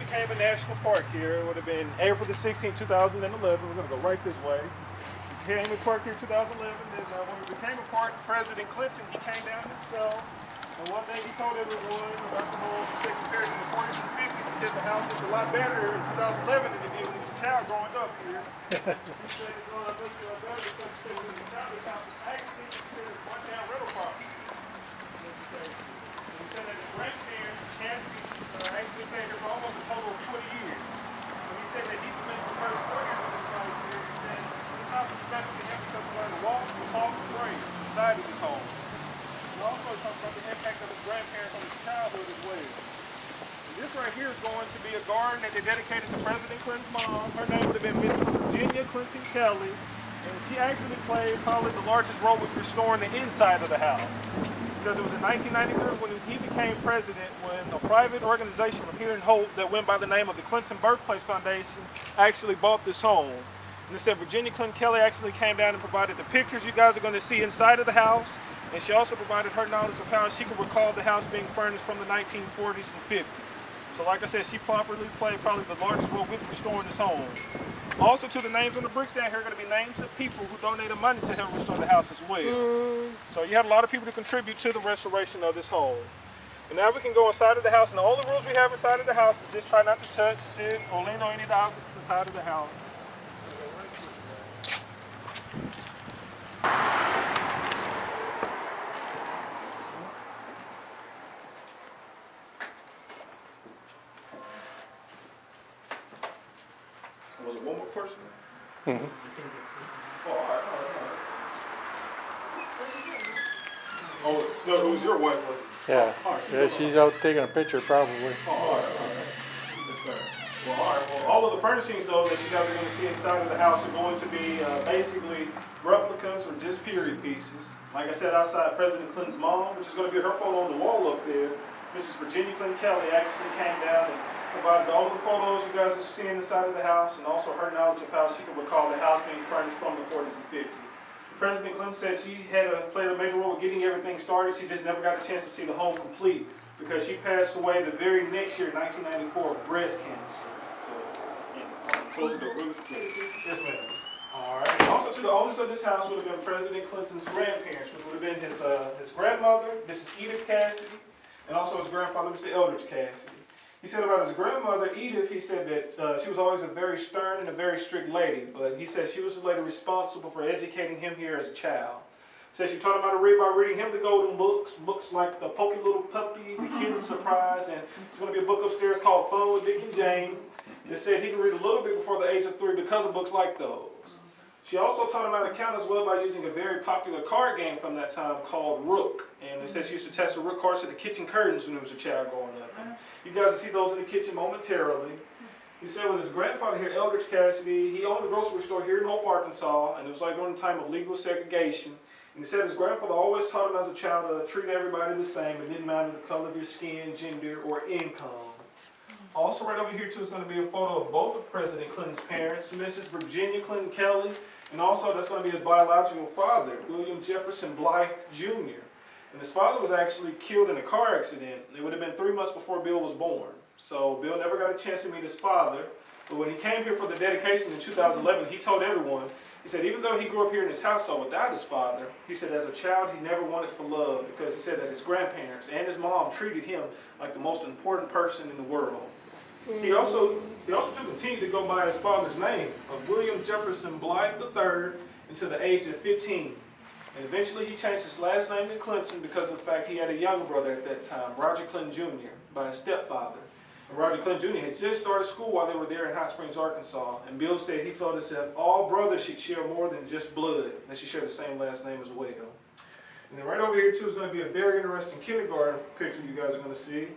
became a national park here. It would have been April the 16th, 2011. We're going to go right this way. It became a park here in 2011. And when it became a park, President Clinton, he came down himself. And one day he told everyone about the whole thing compared to the 40s and 50s. He said the house looked a lot better in 2011 than it did when he was a child growing up here. He said it's going to look a lot better because he said when he was a child, this house was actually considered one down rental property. He said that his grandparents actually stayed here for almost a total of 20 years. And he said that he spent the first 4 years of his life here. He said this house was special to him because he learned to walk, talk, and pray inside of his home. And also talks about the impact of his grandparents on his childhood as well. And this right here is going to be a garden that they dedicated to President Clinton's mom. Her name would have been Mrs. Virginia Clinton Kelly. And she actually played probably the largest role with restoring the inside of the house. Because it was in 1993 when he became president when a private organization from here in Hope that went by the name of the Clinton Birthplace Foundation actually bought this home. And it said Virginia Clinton Kelly actually came down and provided the pictures you guys are going to see inside of the house. And she also provided her knowledge of how she could recall the house being furnished from the 1940s and 50s. So like I said, she properly played probably the largest role with restoring this home. Also, to the names on the bricks down here are going to be names of people who donated money to help restore the house as well. So you had a lot of people to contribute to the restoration of this home. And now we can go inside of the house. And the only rules we have inside of the house is just try not to touch, sit, or lean on any of the objects inside of the house. Was it one more person? Mm-hmm. Oh, all right. Oh, no, it was your wife, was it? Yeah. Yeah, she's out taking a picture probably. Oh, all right. Yes, sir. Well, all right. Well, all of the furnishings, though, that you guys are going to see inside of the house are going to be basically replicas or just period pieces. Like I said, outside President Clinton's mom, which is going to be her photo on the wall up there, Mrs. Virginia Clinton Kelly actually came down and provided all of the photos you guys are seeing inside of the house, and also her knowledge of how she could recall the house being furnished from the 40s and 50s. President Clinton said she had played a major role in getting everything started. She just never got the chance to see the home complete because she passed away the very next year, 1994, of breast cancer. So, yeah, close the door really quick. Yes, ma'am. All right. Also, to the owners of this house would have been President Clinton's grandparents, which would have been his grandmother, Mrs. Edith Cassidy, and also his grandfather, Mr. Eldridge Cassidy. He said about his grandmother, Edith, he said that she was always a very stern and a very strict lady, but he said she was the lady responsible for educating him here as a child. He said she taught him how to read by reading him the golden books like The Pokey Little Puppy, The Kid's Surprise, and it's going to be a book upstairs called Fun with Dick and Jane. They said he could read a little bit before the age of 3 because of books like those. She also taught him how to count as well by using a very popular card game from that time called Rook. And they said she used to test the Rook cards to the kitchen curtains when he was a child growing up. And you guys will see those in the kitchen momentarily. He said with his grandfather here, Eldridge Cassidy, he owned a grocery store here in Hope, Arkansas, and it was like during the time of legal segregation. And he said his grandfather always taught him as a child to treat everybody the same. It didn't matter the color of your skin, gender, or income. Also right over here too is going to be a photo of both of President Clinton's parents, Mrs. Virginia Clinton Kelly, and also that's going to be his biological father, William Jefferson Blythe, Jr. And his father was actually killed in a car accident. It would have been 3 months before Bill was born. So Bill never got a chance to meet his father. But when he came here for the dedication in 2011, he told everyone, he said even though he grew up here in his household without his father, he said as a child he never wanted for love because he said that his grandparents and his mom treated him like the most important person in the world. He also continued to go by his father's name of William Jefferson Blythe III until the age of 15. And eventually he changed his last name to Clinton because of the fact he had a younger brother at that time, Roger Clinton Jr., by his stepfather. And Roger Clinton Jr. had just started school while they were there in Hot Springs, Arkansas. And Bill said he felt as if all brothers should share more than just blood. They should share the same last name as well. And then right over here too is going to be a very interesting kindergarten picture you guys are going to see.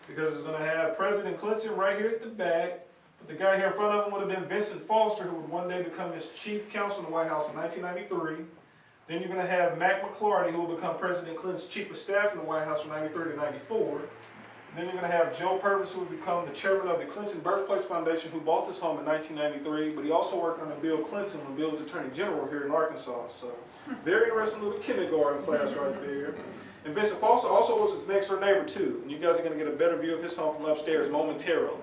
Because it's going to have President Clinton right here at the back. But the guy here in front of him would have been Vincent Foster, who would one day become his chief counsel in the White House in 1993. Then you're going to have Mac McClarty, who will become President Clinton's chief of staff in the White House from 93 to 94. Then you're going to have Joe Purvis, who will become the chairman of the Clinton Birthplace Foundation, who bought this home in 1993. But he also worked under Bill Clinton when Bill was Attorney General here in Arkansas. So very interesting little kindergarten class right there. And Vincent Foster also was his next door neighbor too. And you guys are going to get a better view of his home from upstairs momentarily.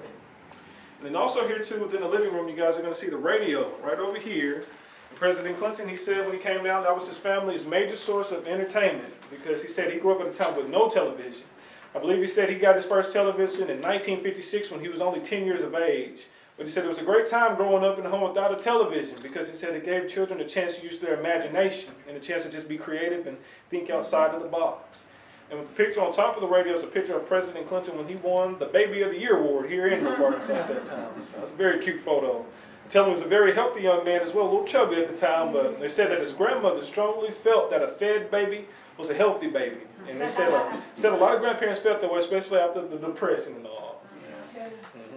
And then also here too, within the living room, you guys are going to see the radio right over here. And President Clinton, he said when he came down, that was his family's major source of entertainment because he said he grew up at a time with no television. I believe he said he got his first television in 1956 when he was only 10 years of age. But he said it was a great time growing up in a home without a television because he said it gave children a chance to use their imagination and a chance to just be creative and think outside of the box. And with the picture on top of the radio is a picture of President Clinton when he won the Baby of the Year award here in Birthplace at that time. So that's a very cute photo. Tell him he was a very healthy young man as well, a little chubby at the time, but they said that his grandmother strongly felt that a fed baby was a healthy baby. And they said a lot of grandparents felt that way, especially after the Depression and all.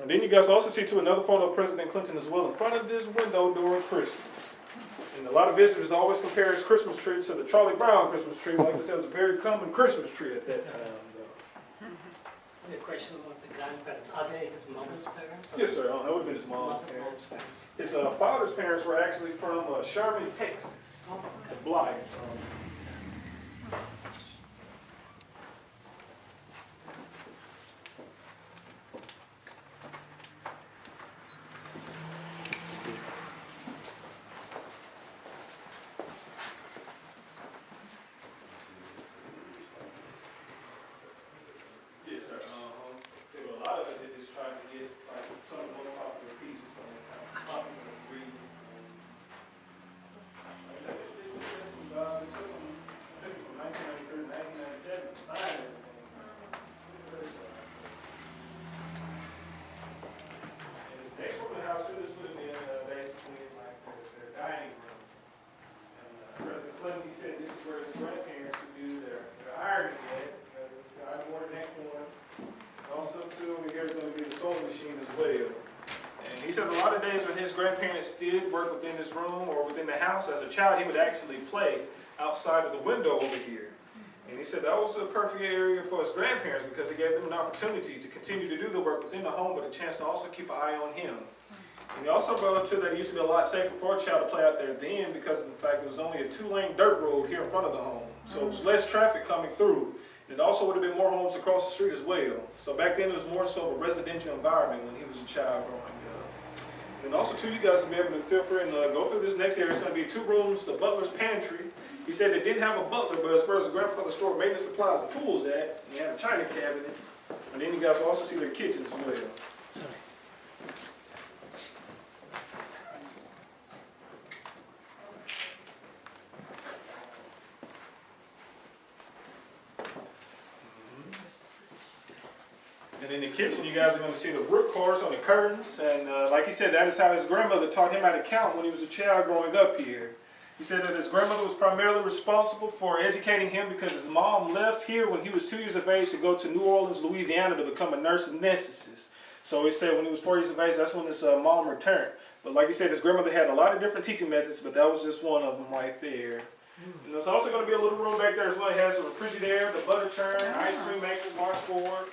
And then you guys also see too another photo of President Clinton as well in front of this window during Christmas. And a lot of visitors always compare his Christmas tree to the Charlie Brown Christmas tree. Like I said, it was a very common Christmas tree at that time. The question about the grandparents, are they his mother's parents? Yes, sir. That would have been his mom's parents. His father's parents were actually from Sherman, Texas. Oh, okay. Blythe. Yes, sir. So a lot of it they just trying to get like some of the most popular pieces from his popular readings. Like I said, they took him from 1993 to 1997 to find everything. And his next room in the house, this would have been basically like their dining room. And President Clinton, he said this is where his grandparents would do their ironing at. It's the iron board in that corner. Also, too, over here is going to be the sewing machine as well. And he said a lot of days when his grandparents did work within this room or within the house, as a child, he would actually play outside of the window over here. And he said that was a perfect area for his grandparents because it gave them an opportunity to continue to do the work within the home, but a chance to also keep an eye on him. And he also brought up, too, that it used to be a lot safer for a child to play out there then because of the fact it was only a 2-lane dirt road here in front of the home. So it was less traffic coming through. It also would have been more homes across the street as well. So back then it was more so of a residential environment when he was a child growing up. And also too, you guys will be able to feel free and go through this next area. It's going to be 2 rooms, the butler's pantry. He said they didn't have a butler, but as far as the grandfather store maintenance supplies and tools at, you had a china cabinet. And then you guys will also see their kitchen as well. Sorry. And in the kitchen, you guys are going to see the root cores on the curtains. And like he said, that is how his grandmother taught him how to count when he was a child growing up here. He said that his grandmother was primarily responsible for educating him because his mom left here when he was 2 years of age to go to New Orleans, Louisiana to become a nurse anesthetist. So he said when he was 4 years of age, that's when his mom returned. But like he said, his grandmother had a lot of different teaching methods, but that was just one of them right there. And there's also going to be a little room back there as well. It has a refrigerator, the butter churn, ice cream maker, march board.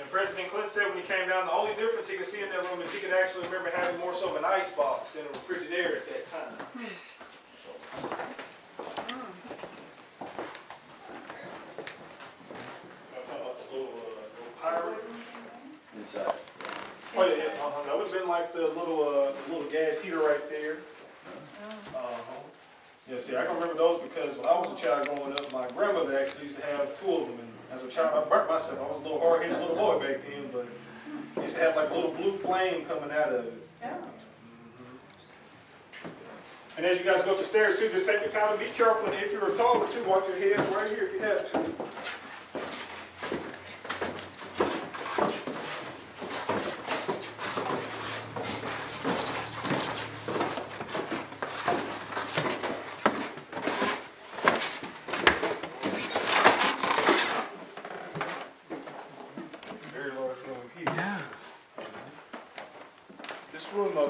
And President Clinton said when he came down, the only difference he could see in that room is he could actually remember having more so of an ice box than a refrigerator at that time. Pirate. Inside. Oh yeah, that would have been like the little gas heater right there. Yeah, see, I can remember those because when I was a child growing up, my grandmother actually used to have 2 of them. And as a child, I burnt myself. I was a little hard-headed little boy back then, but I used to have like a little blue flame coming out of it. And as you guys go up the stairs too, just take your time and be careful. And if you're taller too, watch your head right here if you have to.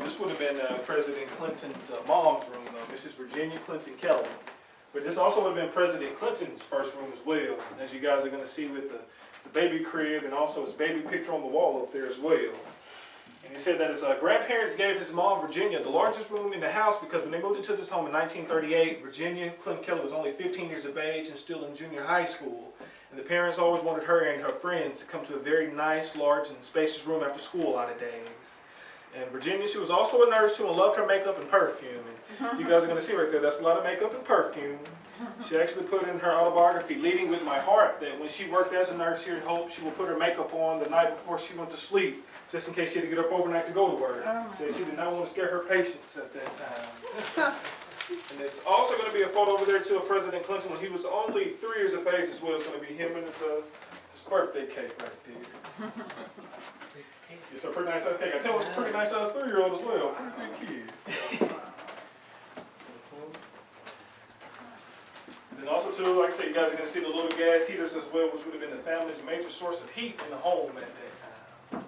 This would have been President Clinton's mom's room, though. This is Virginia Clinton Keller. But this also would have been President Clinton's first room as well, as you guys are going to see with the baby crib and also his baby picture on the wall up there as well. And he said that his grandparents gave his mom, Virginia, the largest room in the house because when they moved into this home in 1938, Virginia Clinton Keller was only 15 years of age and still in junior high school. And the parents always wanted her and her friends to come to a very nice, large, and spacious room after school a lot of days. And Virginia, she was also a nurse too and loved her makeup and perfume. And you guys are going to see right there, that's a lot of makeup and perfume. She actually put in her autobiography, Leading with My Heart, that when she worked as a nurse here at Hope, she would put her makeup on the night before she went to sleep, just in case she had to get up overnight to go to work. Said she did not want to scare her patients at that time. And it's also going to be a photo over there too of President Clinton when he was only 3 years of age as well. It's going to be him and his birthday cake right there. It's a pretty nice size cake. I tell you, it's a pretty nice size 3-year-old as well. Pretty big kid. And then also too, like I said, you guys are going to see the little gas heaters as well, which would have been the family's major source of heat in the home at that time.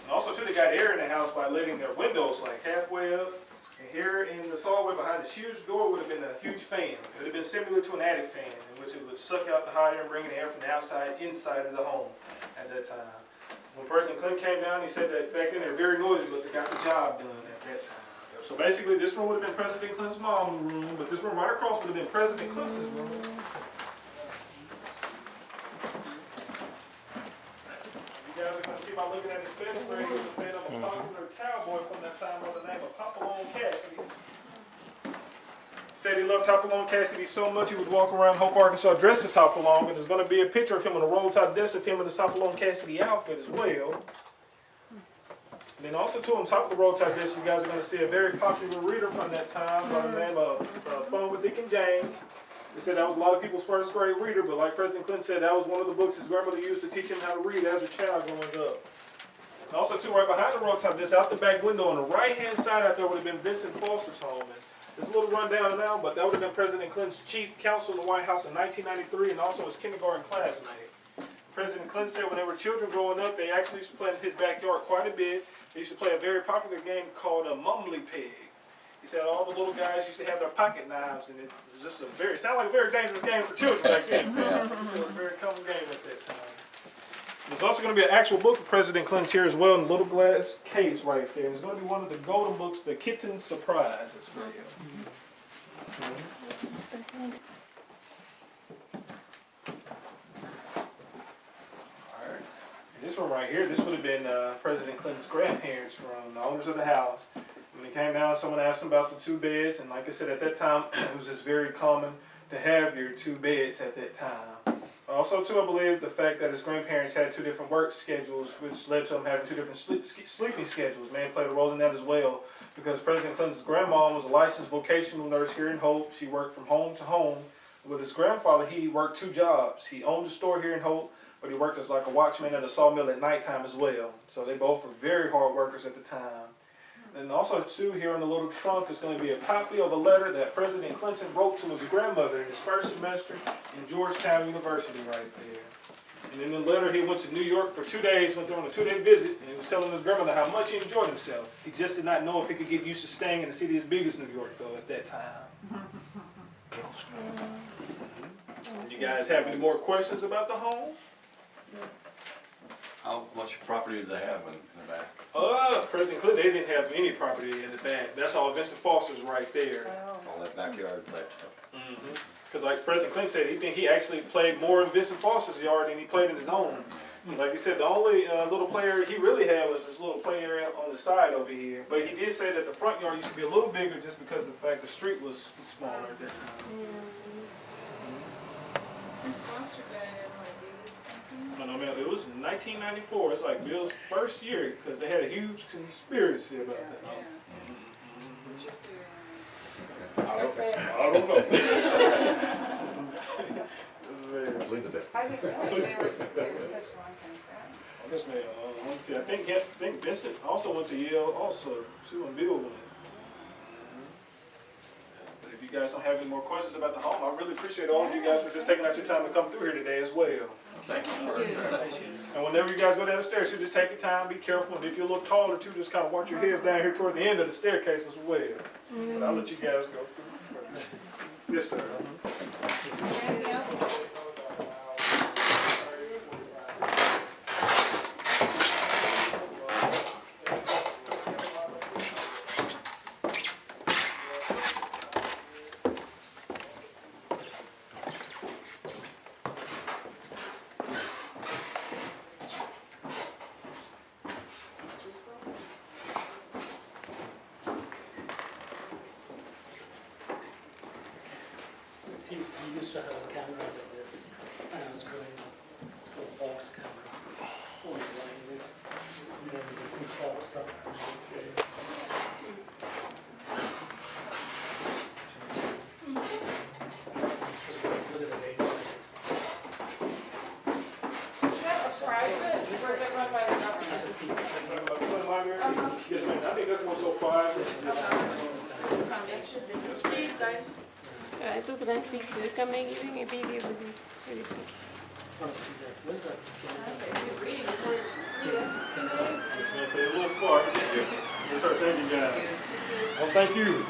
And also too, they got air in the house by letting their windows like halfway up. And here in this hallway behind this huge door would have been a huge fan. It would have been similar to an attic fan, in which it would suck out the hot air and bring the air from the outside inside of the home at that time. When President Clinton came down, he said that back then they were very noisy, but they got the job done at that time. So basically, this room would have been President Clinton's mom's room, but this room right across would have been President Clinton's room. You guys are going to see by looking at his bed frame, he was a bed of a popular cowboy from that time by the name of Hopalong Cassidy. Said he loved Hopalong Cassidy so much he would walk around Hope, Arkansas dressed as Hopalong, and there's going to be a picture of him on a roll-top desk of him in his Hopalong Cassidy outfit as well. And then also too, on top of the roll-top desk, you guys are going to see a very popular reader from that time by the name of Fun with Dick and Jane. They said that was a lot of people's first grade reader, but like President Clinton said, that was one of the books his grandmother used to teach him how to read as a child growing up. And also too, right behind the roll-top desk, out the back window on the right-hand side out there would have been Vincent Foster's home. And it's a little rundown now, but that would have been President Clinton's chief counsel in the White House in 1993 and also his kindergarten classmate. President Clinton said when they were children growing up, they actually used to play in his backyard quite a bit. They used to play a very popular game called a mumbly pig. He said all the little guys used to have their pocket knives, and it was just sounded like a very dangerous game for children back then. He said it was a very common game at that time. There's also going to be an actual book of President Clinton's here as well in a little glass case right there. It's going to be one of the golden books, The Kitten's Surprise as well. This one right here, this would have been President Clinton's grandparents from the owners of the house. When he came down, someone asked him about the 2 beds, and like I said, at that time, it was just very common to have your 2 beds at that time. Also, too, I believe the fact that his grandparents had 2 different work schedules, which led to him having 2 different sleeping schedules, may have played a role in that as well, because President Clinton's grandma was a licensed vocational nurse here in Hope. She worked from home to home. With his grandfather, he worked 2 jobs. He owned a store here in Hope, but he worked as like a watchman at a sawmill at nighttime as well. So they both were very hard workers at the time. And also too, here in the little trunk is going to be a copy of a letter that President Clinton wrote to his grandmother in his first semester in Georgetown University right there. And in the letter, he went to New York for 2 days, went there on a 2-day visit, and he was telling his grandmother how much he enjoyed himself. He just did not know if he could get used to staying in the city as big as New York though at that time. You guys have any more questions about the home? How much property do they have in the back? President Clinton, they didn't have any property in the back. That's all Vincent Foster's right there. All that backyard type stuff. Because like President Clinton said, he actually played more in Vincent Foster's yard than he played in his own. Like he said, the only little play area he really had was this little play area on the side over here. But he did say that the front yard used to be a little bigger just because of the fact the street was smaller at that time. Miss Foster died in like 80 something? No, man, it was in 1994. It's like Bill's first year because they had a huge conspiracy about that. What's your theory I don't know. Leave the bit. I didn't realize they were such long-time friends. Yes, man. Let me see. I think Vincent also went to Yale also, too, and Bill went. But if you guys don't have any more questions about the home, I really appreciate all of you guys for just taking out your time to come through here today as well. Thank you. And whenever you guys go down the stairs, you just take your time, be careful, and if you look taller too, just kind of watch your heads down here toward the end of the staircase as well. But I'll let you guys go through. Yes, sir. Anything else? he used to have a camera like this when I was growing up, a box camera. Always lying there. And then the sea pops up. Look at the radio. Is that a private, or is that run by the government? Yes, ma'am, I think that's more so private. Foundation? Cheese, guys. I took that picture. Come and give me a video of it. Very quick. Where's that? Okay, you read before you see us. Yes, ma'am, so it was spark. Yes, sir, thank you guys. Well, thank you.